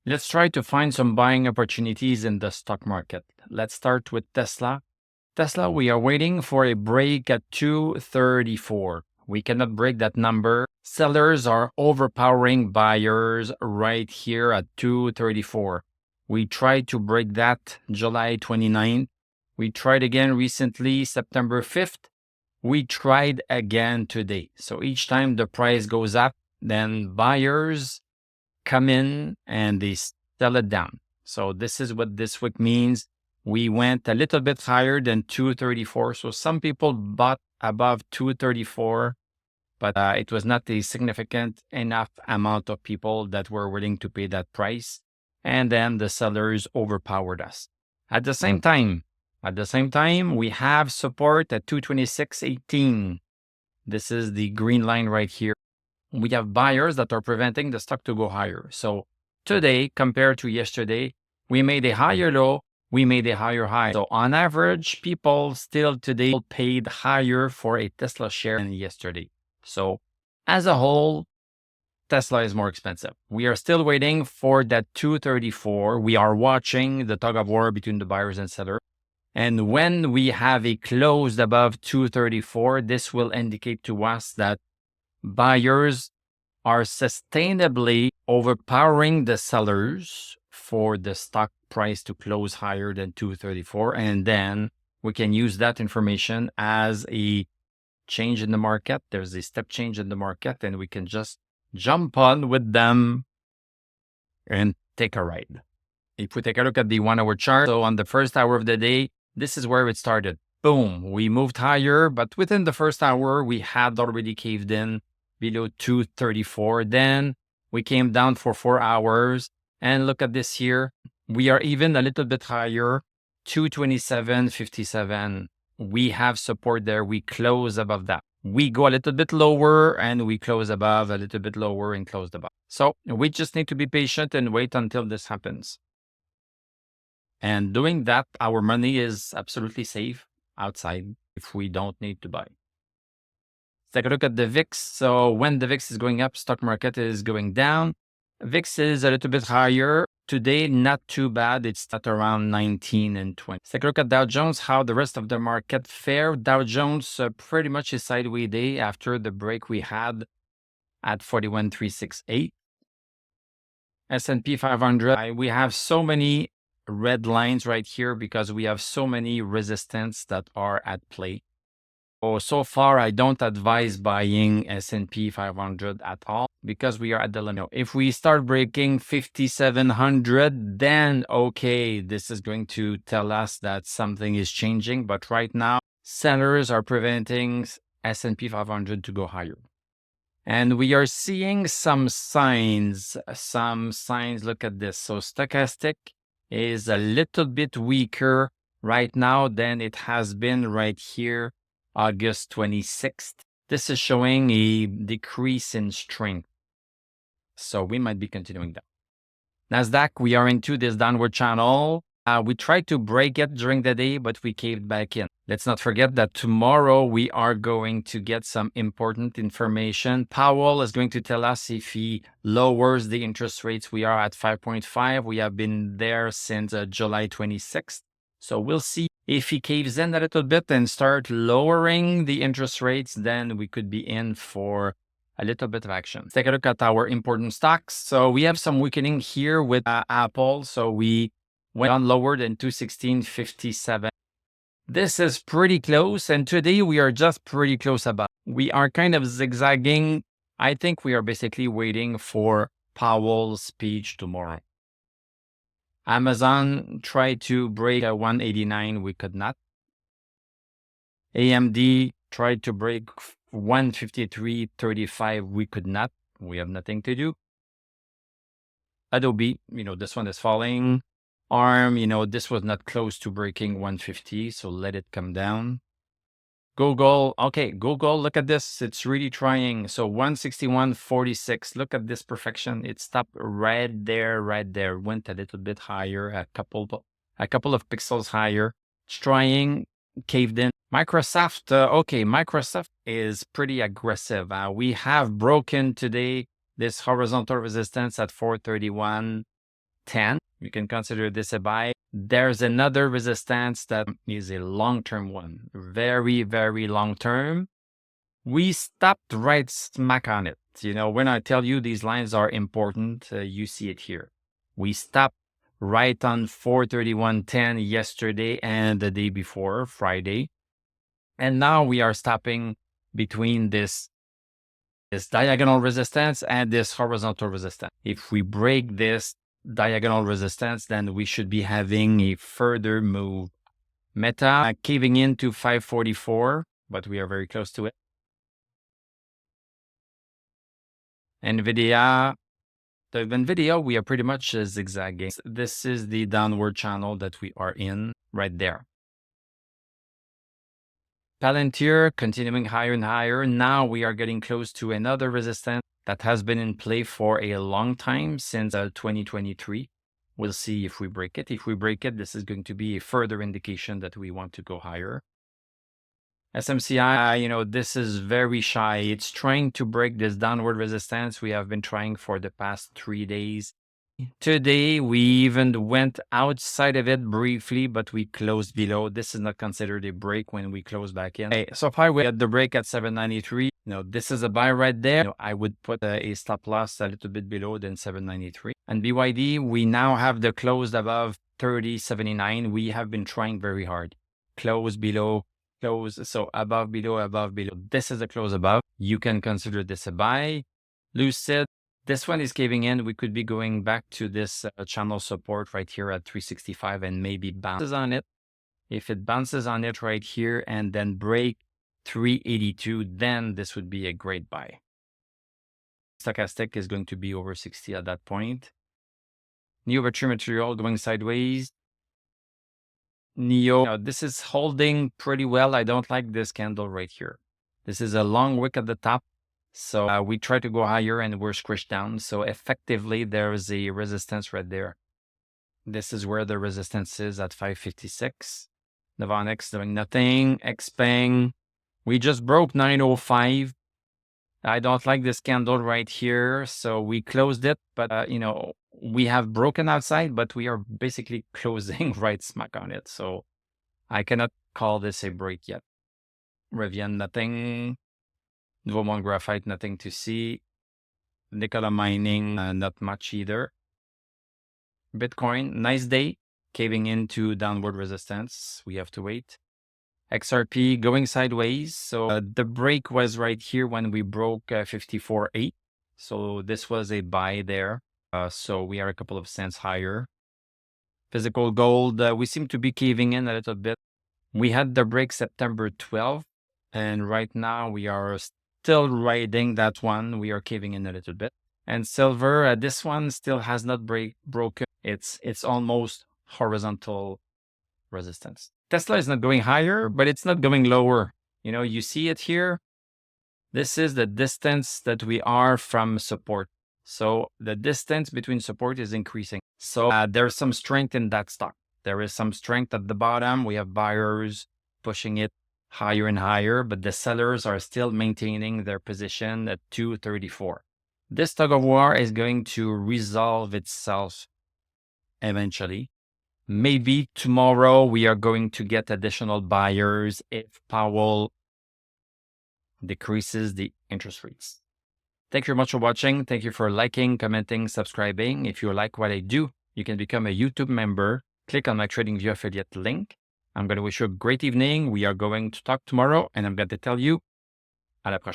Let's try to find some buying opportunities in the stock market. Let's start with Tesla. Tesla, we are waiting for a break at 234. We cannot break that number. Sellers are overpowering buyers right here at 234. We tried to break that July 29th. We tried again recently, September 5th. We tried again today. So each time the price goes up, then buyers come in and they sell it down. So this is what this week means. We went a little bit higher than 234. So some people bought above 234, but it was not a significant enough amount of people that were willing to pay that price. And then the sellers overpowered us. At the same time, we have support at 226.18. This is the green line right here. We have buyers that are preventing the stock to go higher. So today, compared to yesterday, we made a higher low, we made a higher high. So on average, people still today paid higher for a Tesla share than yesterday. So as a whole, Tesla is more expensive. We are still waiting for that 234. We are watching the tug of war between the buyers and sellers. And when we have a close above 234, this will indicate to us that buyers are sustainably overpowering the sellers for the stock price to close higher than 234. And then we can use that information as a change in the market. There's a step change in the market, and we can just jump on with them and take a ride. If we take a look at the 1 hour chart, so on the first hour of the day, this is where it started. Boom, we moved higher, but within the first hour, we had already caved in below 234. Then we came down for 4 hours. And look at this here. We are even a little bit higher, 227.57. We have support there. We close above that. We go a little bit lower and we close above, a little bit lower and close above. So we just need to be patient and wait until this happens. And doing that, our money is absolutely safe outside if we don't need to buy. Take a look at the VIX. So when the VIX is going up, stock market is going down. VIX is a little bit higher. Today, not too bad. It's at around 19 and 20. Take a look at Dow Jones, how the rest of the market fared. Dow Jones pretty much a sideways day after the break we had at 41,368. S&P 500, we have so many red lines right here because we have so many resistance that are at play. So far, I don't advise buying S&P 500 at all because we are at the limit. If we start breaking 5,700, then okay, this is going to tell us that something is changing. But right now, sellers are preventing S&P 500 to go higher. And we are seeing some signs. Look at this. So stochastic is a little bit weaker right now than it has been right here, August 26th. This is showing a decrease in strength. So we might be continuing that. NASDAQ, we are into this downward channel. We tried to break it during the day, but we caved back in. Let's not forget that tomorrow we are going to get some important information. Powell is going to tell us if he lowers the interest rates. We are at 5.5. We have been there since July 26th. So we'll see if he caves in a little bit and start lowering the interest rates, then we could be in for a little bit of action. Take a look at our important stocks. So we have some weakening here with Apple. So we went on lower than 216.57. This is pretty close. And today we are just pretty close about. We are kind of zigzagging. I think we are basically waiting for Powell's speech tomorrow. Amazon tried to break 189. We could not. AMD tried to break 153.35. We could not. We have nothing to do. Adobe, this one is falling. ARM, this was not close to breaking 150, so let it come down. Google, Google, look at this. It's really trying. So 161.46. Look at this perfection. It stopped right there. Went a little bit higher, a couple of pixels higher. It's trying, caved in. Microsoft, Microsoft is pretty aggressive. We have broken today this horizontal resistance at 431. 10. You can consider this a buy. There's another resistance that is a long-term one, very, very long-term. We stopped right smack on it. When I tell you these lines are important, you see it here. We stopped right on 431.10 yesterday and the day before, Friday. And now we are stopping between this diagonal resistance and this horizontal resistance. If we break this diagonal resistance, then we should be having a further move. Meta caving into 544, but we are very close to it. NVIDIA, we are pretty much zigzagging. This is the downward channel that we are in right there. Palantir continuing higher and higher. Now we are getting close to another resistance that has been in play for a long time, since 2023. We'll see if we break it. If we break it, this is going to be a further indication that we want to go higher. SMCI, this is very shy. It's trying to break this downward resistance we have been trying for the past 3 days. Today, we even went outside of it briefly, but we closed below. This is not considered a break when we close back in. Okay, so far we had the break at 793. This is a buy right there. I would put a stop loss a little bit below than 793. And BYD, we now have the closed above 30.79. We have been trying very hard. Close below, close. So above, below, above, below. This is a close above. You can consider this a buy. Lucid. This one is caving in. We could be going back to this channel support right here at 365 and maybe bounces on it. If it bounces on it right here and then break 382, then this would be a great buy. Stochastic is going to be over 60 at that point. Neo battery material going sideways. Neo, this is holding pretty well. I don't like this candle right here. This is a long wick at the top. So we try to go higher and we're squished down. So effectively, there is a resistance right there. This is where the resistance is at 556. Novonix doing nothing. Xpeng, we just broke 905. I don't like this candle right here. So we closed it, but we have broken outside, but we are basically closing right smack on it. So I cannot call this a break yet. Rivian, nothing. Nouveau Graphite, nothing to see. Nikola Mining, not much either. Bitcoin, nice day, caving into downward resistance. We have to wait. XRP going sideways. So the break was right here when we broke 54.8. So this was a buy there. So we are a couple of cents higher. Physical gold, we seem to be caving in a little bit. We had the break September 12th. And right now we are still riding that one. We are caving in a little bit. And silver, this one still has not broken. It's almost horizontal resistance. Tesla is not going higher, but it's not going lower. You see it here. This is the distance that we are from support. So the distance between support is increasing. So there's some strength in that stock. There is some strength at the bottom. We have buyers pushing it higher and higher, but the sellers are still maintaining their position at 234. This tug of war is going to resolve itself eventually. Maybe tomorrow we are going to get additional buyers if Powell decreases the interest rates. Thank you very much for watching. Thank you for liking, commenting, subscribing. If you like what I do, you can become a YouTube member. Click on my TradingView affiliate link. I'm going to wish you a great evening. We are going to talk tomorrow, and I'm going to tell you à la prochaine.